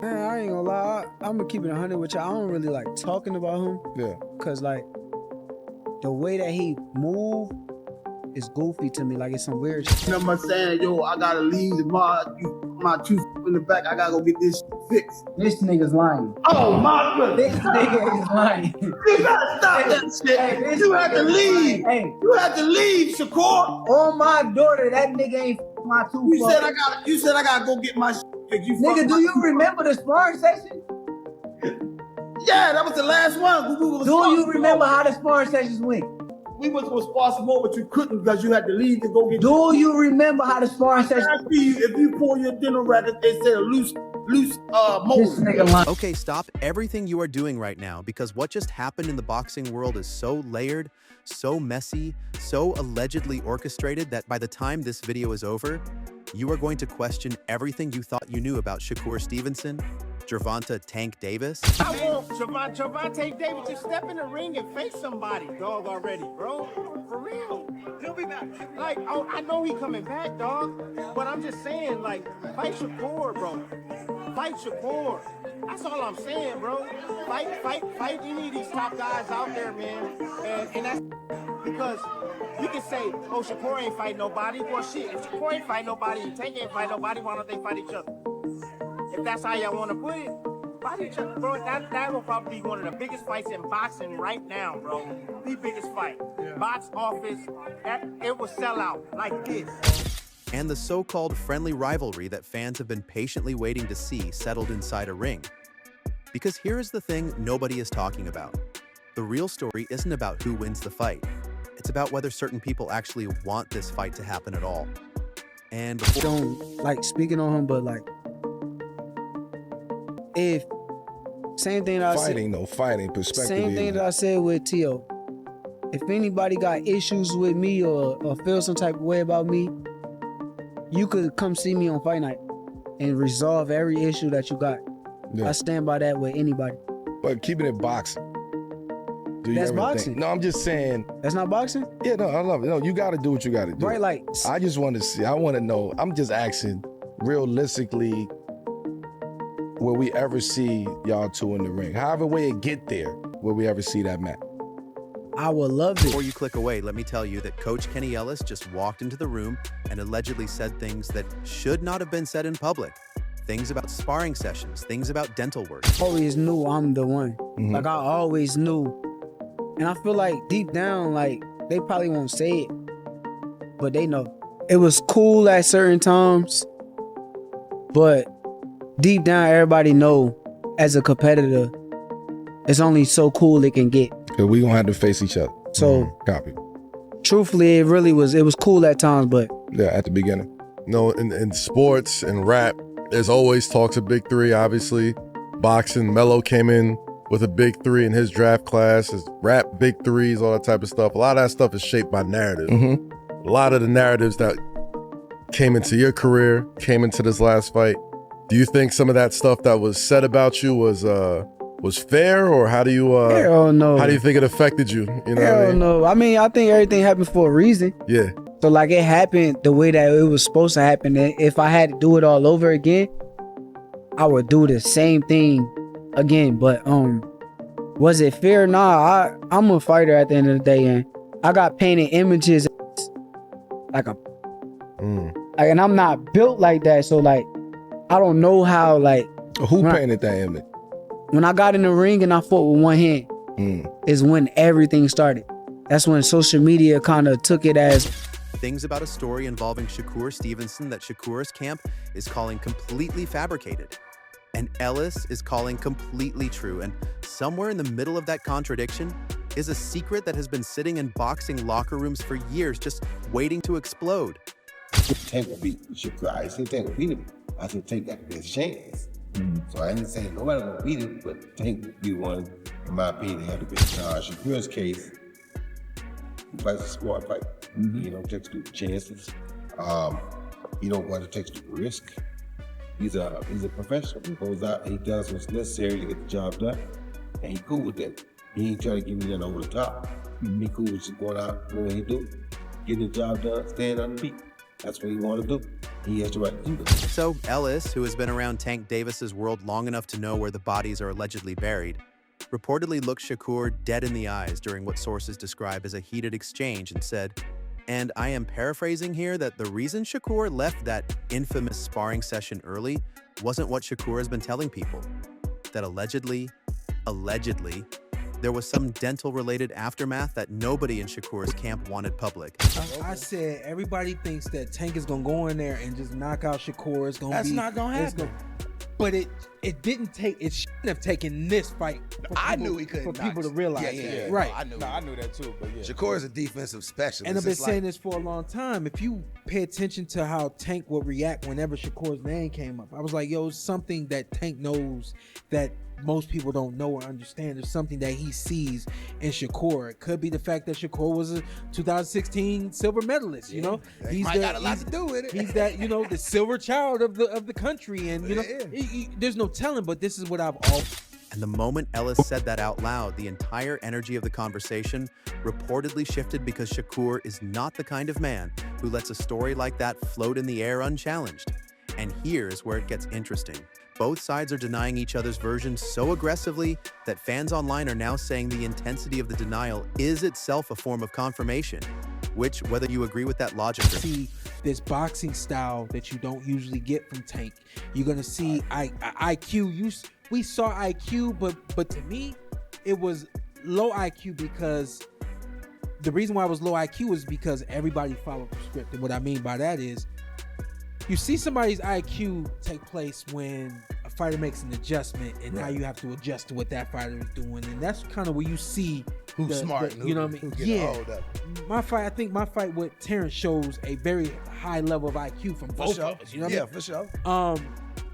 Man, I ain't gonna lie. I'm gonna keep it 100 with you. I don't really like talking about him. Yeah. Cause like the way that he move is goofy to me. Like it's some weird shit. You know what I'm saying? Yo, I gotta leave my tooth in the back. I gotta go get this fixed. This nigga's lying. Oh my goodness. This nigga is lying. You gotta stop that shit. Hey, you have to leave. Hey. You have to leave, Shakur. On my daughter, that nigga ain't my tooth. You said I gotta go get my shit fixed. Nigga, do you remember the sparring session? Yeah, that was the last one. Do you remember how the sparring sessions went? We was gonna spar some more, but you couldn't because you had to leave to go get. Do you remember how the sparring sessions? If you pull your dinner racket, they said a loose mold. Okay, stop everything you are doing right now, because what just happened in the boxing world is so layered, so messy, so allegedly orchestrated that by the time this video is over, you are going to question everything you thought you knew about Shakur Stevenson, Gervonta Tank Davis. I want Gervonta Davis to step in the ring and face somebody, dog, already, bro. For real. He'll be back. Like, oh, I know he coming back, dog. But I'm just saying, like, fight Shakur, bro. Fight Shakur. That's all I'm saying, bro. Fight any of these top guys out there, man. And that's because you can say, oh, Shakur ain't fight nobody. Well, shit, if Shakur ain't fight nobody and Tank ain't fight nobody, why don't they fight each other? If that's how y'all want to put it, fight each other, bro. That will probably be one of the biggest fights in boxing right now, bro. The biggest fight. Yeah. Box office, it will sell out like this. And the so-called friendly rivalry that fans have been patiently waiting to see settled inside a ring. Because here is the thing nobody is talking about. The real story isn't about who wins the fight. It's about whether certain people actually want this fight to happen at all. And before— don't like speaking on him, but like, if same thing that Fighting perspective. Same thing that I said with T.O. If anybody got issues with me or feel some type of way about me, you could come see me on fight night and resolve every issue that you got. Yeah. I stand by that with anybody. But keeping it boxing. That's boxing. No, I'm just saying. That's not boxing? Yeah, no, I love it. No, you got to do what you got to do. Right, like. I just want to see. I want to know. I'm just asking realistically, will we ever see y'all two in the ring? However way it get there, will we ever see that match? I would love it. Before you click away, let me tell you that Coach Kenny Ellis just walked into the room and allegedly said things that should not have been said in public. Things about sparring sessions, things about dental work. I always knew I'm the one. Mm-hmm. Like I always knew. And I feel like deep down, like they probably won't say it, but they know. It was cool at certain times, but deep down, everybody know as a competitor, it's only so cool it can get. Cause we gonna have to face each other. So, copy. Truthfully, it was cool at times, but yeah, at the beginning. No, in sports and rap, there's always talks of big three. Obviously, boxing, Melo came in with a big three in his draft class. His rap big threes, all that type of stuff. A lot of that stuff is shaped by narrative. Mm-hmm. A lot of the narratives that came into your career, came into this last fight. Do you think some of that stuff that was said about you was fair, or how do you hell no. How do you think it affected you? You know hell what I mean? No. I mean, I think everything happened for a reason. Yeah. So like it happened the way that it was supposed to happen. And if I had to do it all over again, I would do the same thing again. But was it fair? Nah, I'm a fighter at the end of the day, and I got painted images like and I'm not built like that. So like I don't know how like who painted that image? When I got in the ring and I fought with one hand is when everything started. That's when social media kind of took it as things about a story involving Shakur Stevenson that Shakur's camp is calling completely fabricated, and Ellis is calling completely true. And somewhere in the middle of that contradiction is a secret that has been sitting in boxing locker rooms for years, just waiting to explode. Tank will beat Shakur. I said Tank will beat him. I said Tank got the best chance. So I didn't say nobody gonna beat him, but Tank would be one, in my opinion, have the best chance. Shakur's case, he fights a smart fight. He don't take stupid chances. He don't want to take stupid risk. He's a professional. He goes out, he does what's necessary to get the job done, and he cool with that. He ain't trying to give me that over the top. He cool with just going out, doing what he do, getting the job done, staying on the beat. That's what he want to do. He has the right to do that. So Ellis, who has been around Tank Davis's world long enough to know where the bodies are allegedly buried, reportedly looked Shakur dead in the eyes during what sources describe as a heated exchange and said, and I am paraphrasing here, that the reason Shakur left that infamous sparring session early wasn't what Shakur has been telling people, that allegedly, there was some dental-related aftermath that nobody in Shakur's camp wanted public. I said everybody thinks that Tank is gonna go in there and just knock out Shakur. It's gonna That's not gonna happen. But it didn't take. It shouldn't have taken this fight. I knew he couldn't for people to realize. Yeah, right. I knew that too. But yeah, Shakur is a defensive specialist. And I've been It's saying this for a long time. If you pay attention to how Tank would react whenever Shakur's name came up, I was like, yo, it's something that Tank knows that most people don't know or understand. There's something that he sees in Shakur. It could be the fact that Shakur was a 2016 silver medalist. You know, he's got a lot to do with it. He's that, you know, the silver child of the country, and you know, there's no telling. But this is what I've always. And the moment Ellis said that out loud, the entire energy of the conversation reportedly shifted because Shakur is not the kind of man who lets a story like that float in the air unchallenged. And here's where it gets interesting. Both sides are denying each other's versions so aggressively that fans online are now saying the intensity of the denial is itself a form of confirmation, which, whether you agree with that logic or see this boxing style that you don't usually get from Tank. You're gonna see IQ. We saw IQ, but to me, it was low IQ because the reason why it was low IQ is because everybody followed the script. And what I mean by that is, you see somebody's IQ take place when a fighter makes an adjustment, and now you have to adjust to what that fighter is doing, and that's kind of where you see who's smart. you know what I mean? Yeah. I think my fight with Terrence shows a very high level of IQ from both of us. You know what I mean? For sure.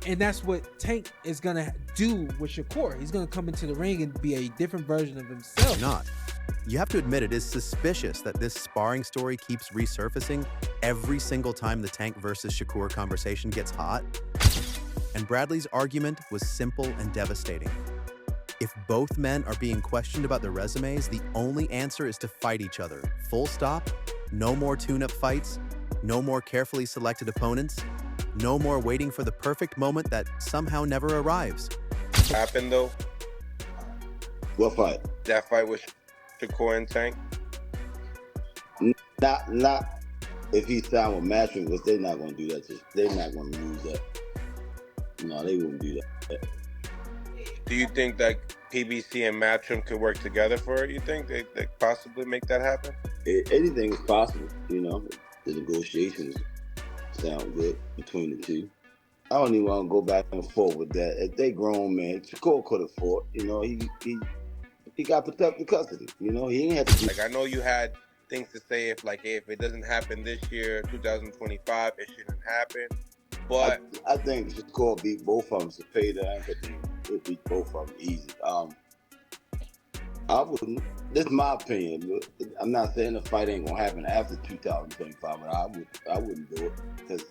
And that's what Tank is gonna do with Shakur. He's gonna come into the ring and be a different version of himself. not. You have to admit, it is suspicious that this sparring story keeps resurfacing every single time the Tank versus Shakur conversation gets hot. And Bradley's argument was simple and devastating. If both men are being questioned about their resumes, the only answer is to fight each other. Full stop. No more tune-up fights. No more carefully selected opponents. No more waiting for the perfect moment that somehow never arrives. Happened though? What fight? That fight with Shakur and Tank? Not if he's signed with Matchroom, because they're not going to do that. They're not going to use that. No, they wouldn't do that. Do you think that PBC and Matchroom could work together for it? You think they possibly make that happen? Anything is possible, you know. The negotiations sound good between the two. I don't even want to go back and forth with that. If they grown, man, Shakur could have fought. You know, he got protected custody. You know, he ain't had to do. Like, I know you had things to say if it doesn't happen this year, 2025, it shouldn't happen. But I think Shakur beat both of them. Cepeda and Kadena. It beat both of them easy. I wouldn't. This is my opinion. I'm not saying the fight ain't gonna happen after 2025, but I wouldn't do it because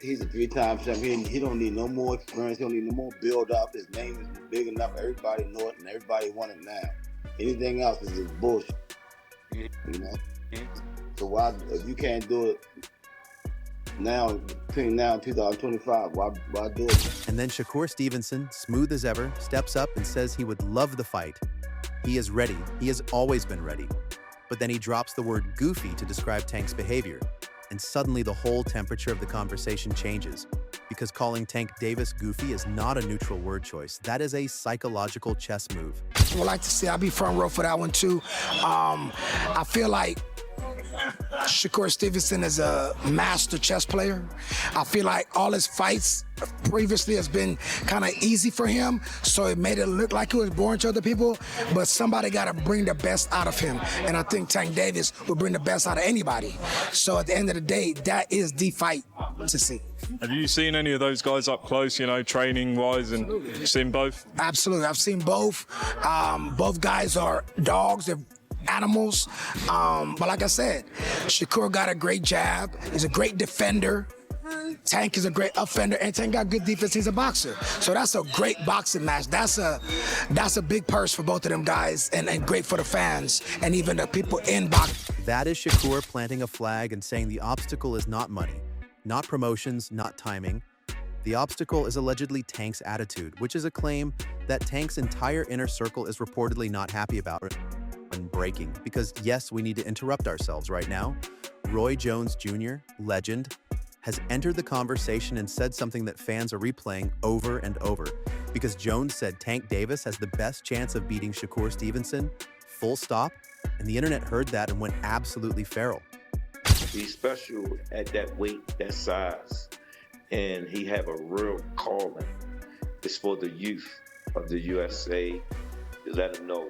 he's a 3-time champion. He don't need no more experience. He don't need no more build-up. His name is big enough. Everybody know it, and everybody want it now. Anything else is just bullshit. You know. So why, if you can't do it now, between now and 2025, why do it? And then Shakur Stevenson, smooth as ever, steps up and says he would love the fight. He is ready. He has always been ready. But then he drops the word goofy to describe Tank's behavior. And suddenly the whole temperature of the conversation changes, because calling Tank Davis goofy is not a neutral word choice. That is a psychological chess move. I would like to see, I'll be front row for that one too. I feel like Shakur Stevenson is a master chess player. I feel like all his fights previously has been kind of easy for him, so it made it look like he was boring to other people, but somebody got to bring the best out of him, and I think Tank Davis will bring the best out of anybody. So at the end of the day, that is the fight to see. Have you seen any of those guys up close, you know, training-wise, and seen both? Absolutely, I've seen both. Both guys are dogs. They're animals. But like I said, Shakur got a great jab. He's a great defender. Tank is a great offender, and Tank got good defense. He's a boxer. So that's a great boxing match. That's a big purse for both of them guys, and great for the fans and even the people in boxing. That is Shakur planting a flag and saying the obstacle is not money, not promotions, not timing. The obstacle is allegedly Tank's attitude, which is a claim that Tank's entire inner circle is reportedly not happy about and breaking. Because yes, we need to interrupt ourselves right now. Roy Jones Jr., legend, has entered the conversation and said something that fans are replaying over and over. Because Jones said Tank Davis has the best chance of beating Shakur Stevenson, full stop, and the internet heard that and went absolutely feral. He's special at that weight, that size, and he have a real calling. It's for the youth of the USA to let them know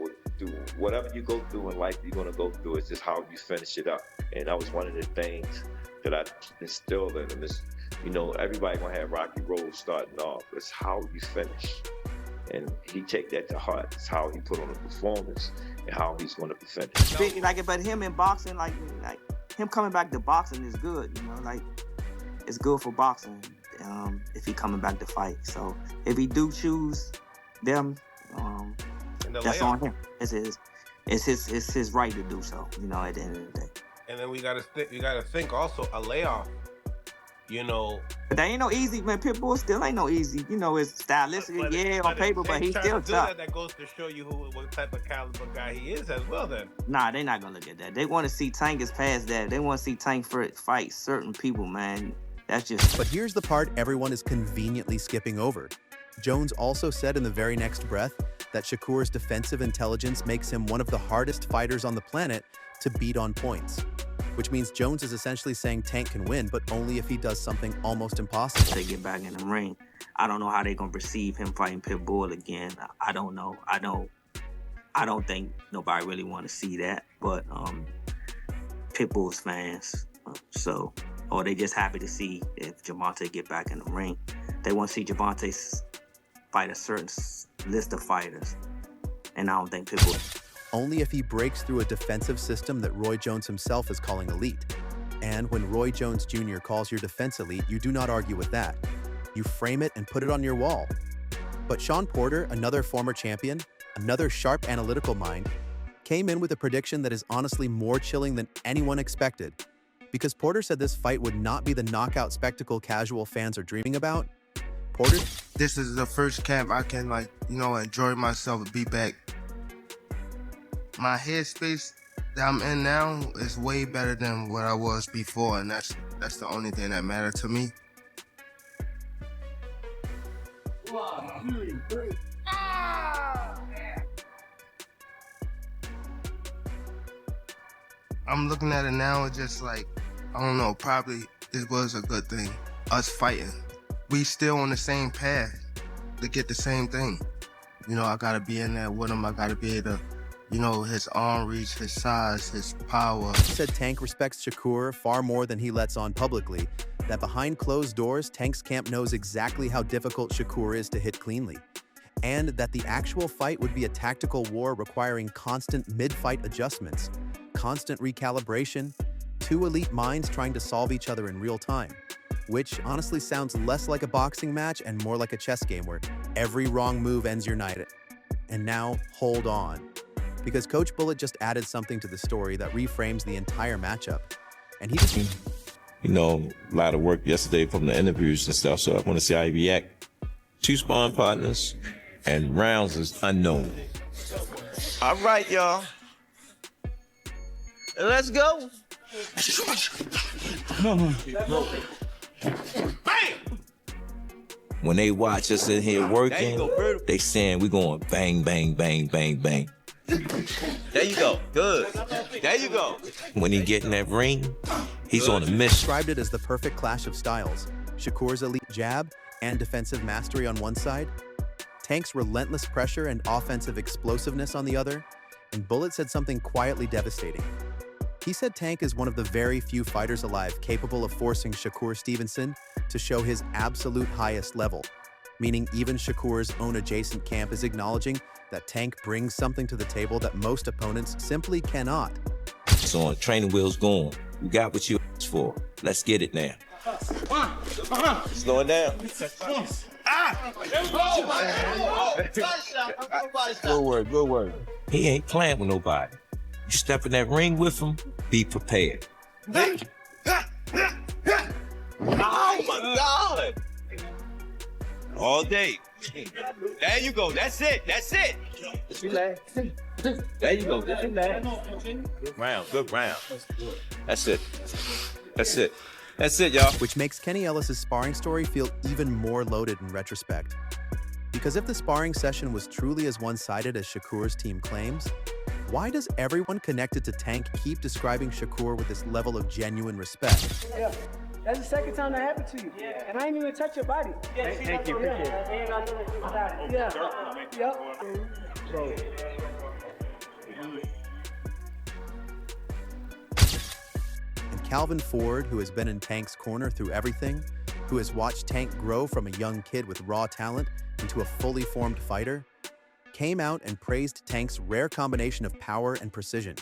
whatever you go through in life, you're gonna go through. It's just how you finish it up. And that was one of the things that I instilled in him. Is, you know, everybody gonna have rocky roads starting off. It's how you finish. And he take that to heart. It's how he put on the performance and how he's going to finish. Like, but him in boxing, like him coming back to boxing is good. You know, like it's good for boxing if he coming back to fight. So if he do choose them, that's on him. It's his right to do so. You know, at the end of the day. And then we gotta think also a layoff. You know, but that ain't no easy, man. Pitbull still ain't no easy. You know, it's stylistic, on paper, but he's still tough. That goes to show you what type of caliber guy he is as well. Then, nah, they're not gonna look at that. They want to see Tank is past that. They want to see Tank fight certain people, man. That's just. But here's the part everyone is conveniently skipping over. Jones also said in the very next breath that Shakur's defensive intelligence makes him one of the hardest fighters on the planet to beat on points. Which means Jones is essentially saying Tank can win, but only if he does something almost impossible. They get back in the ring. I don't know how they're gonna perceive him fighting Pitbull again. I don't know. I don't think nobody really want to see that. But Pitbull's fans, or they just happy to see if Gervonta get back in the ring. They want to see Gervonta fight a certain list of fighters, and I don't think Pitbull. Only if he breaks through a defensive system that Roy Jones himself is calling elite. And when Roy Jones Jr. calls your defense elite, you do not argue with that. You frame it and put it on your wall. But Sean Porter, another former champion, another sharp analytical mind, came in with a prediction that is honestly more chilling than anyone expected. Because Porter said this fight would not be the knockout spectacle casual fans are dreaming about. Porter? This is the first camp I can, enjoy myself and be back. My headspace that I'm in now is way better than what I was before, and that's the only thing that matters to me. 1, 2, 3. I'm looking at it now, it's just like, I don't know, probably this was a good thing. Us fighting. We still on the same path to get the same thing. You know, I gotta be in there with him, I gotta be able to, his arm reach, his size, his power. He said Tank respects Shakur far more than he lets on publicly, that behind closed doors, Tank's camp knows exactly how difficult Shakur is to hit cleanly, and that the actual fight would be a tactical war requiring constant mid-fight adjustments, constant recalibration, two elite minds trying to solve each other in real time, which honestly sounds less like a boxing match and more like a chess game where every wrong move ends your night. And now, hold on. Because Coach Bullet just added something to the story that reframes the entire matchup. And he just... a lot of work yesterday from the interviews and stuff, so I want to see how he react. 2 sparring partners, and rounds is unknown. All right, y'all. Let's go. When they watch us in here working, they saying we going bang, bang, bang, bang, bang. There you go. Good. There you go. When he get in that ring, he's on a mission. Described it as the perfect clash of styles. Shakur's elite jab and defensive mastery on one side, Tank's relentless pressure and offensive explosiveness on the other, and Bullet said something quietly devastating. He said Tank is one of the very few fighters alive capable of forcing Shakur Stevenson to show his absolute highest level, meaning even Shakur's own adjacent camp is acknowledging that Tank brings something to the table that most opponents simply cannot. So on training wheels going. You got what you asked for. Let's get it now. Slow it down. Good word, good word. He ain't playing with nobody. You step in that ring with him, be prepared. Oh my God! All day. There you go. That's it. That's it. There you go. Good round. Good round. That's it. That's it. That's it, y'all. Which makes Kenny Ellis' sparring story feel even more loaded in retrospect. Because if the sparring session was truly as one-sided as Shakur's team claims, why does everyone connected to Tank keep describing Shakur with this level of genuine respect? Yeah, that's the second time that happened to you. Yeah. And I ain't even touch your body. Yeah, thank you, appreciate it. Yeah. Yep. And Calvin Ford, who has been in Tank's corner through everything, who has watched Tank grow from a young kid with raw talent into a fully formed fighter, came out and praised Tank's rare combination of power and precision,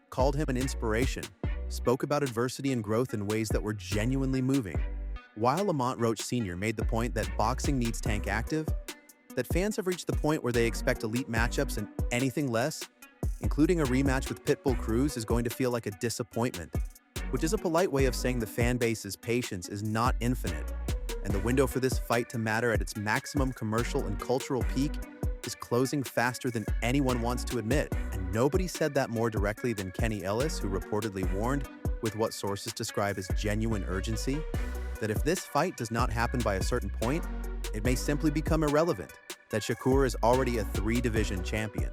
called him an inspiration, spoke about adversity and growth in ways that were genuinely moving. While Lamont Roach Sr. made the point that boxing needs Tank active, that fans have reached the point where they expect elite matchups and anything less, including a rematch with Pitbull Cruz, is going to feel like a disappointment, which is a polite way of saying the fan base's patience is not infinite, and the window for this fight to matter at its maximum commercial and cultural peak is closing faster than anyone wants to admit. And nobody said that more directly than Kenny Ellis, who reportedly warned, with what sources describe as genuine urgency, that if this fight does not happen by a certain point, it may simply become irrelevant, that Shakur is already a 3-division champion,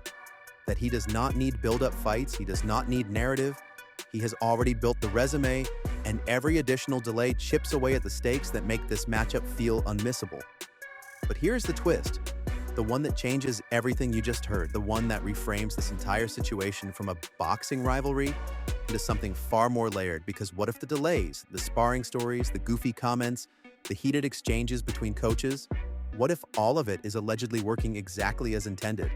that he does not need build-up fights, he does not need narrative, he has already built the resume, and every additional delay chips away at the stakes that make this matchup feel unmissable. But here's the twist, the one that changes everything you just heard, the one that reframes this entire situation from a boxing rivalry into something far more layered. Because what if the delays, the sparring stories, the goofy comments, the heated exchanges between coaches, what if all of it is allegedly working exactly as intended?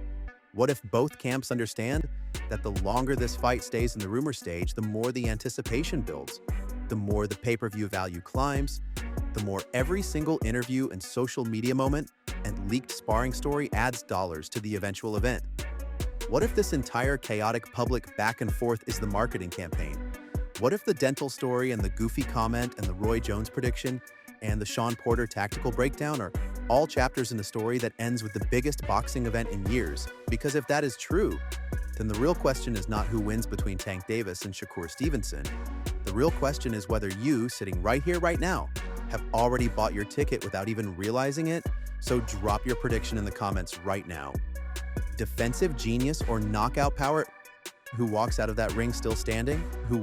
What if both camps understand that the longer this fight stays in the rumor stage, the more the anticipation builds, the more the pay-per-view value climbs, the more every single interview and social media moment and leaked sparring story adds dollars to the eventual event? What if this entire chaotic public back and forth is the marketing campaign? What if the dental story and the goofy comment and the Roy Jones prediction and the Sean Porter tactical breakdown are all chapters in a story that ends with the biggest boxing event in years? Because if that is true, then the real question is not who wins between Tank Davis and Shakur Stevenson. The real question is whether you, sitting right here, right now, have already bought your ticket without even realizing it. So drop your prediction in the comments right now. Defensive genius or knockout power? Who walks out of that ring still standing? Who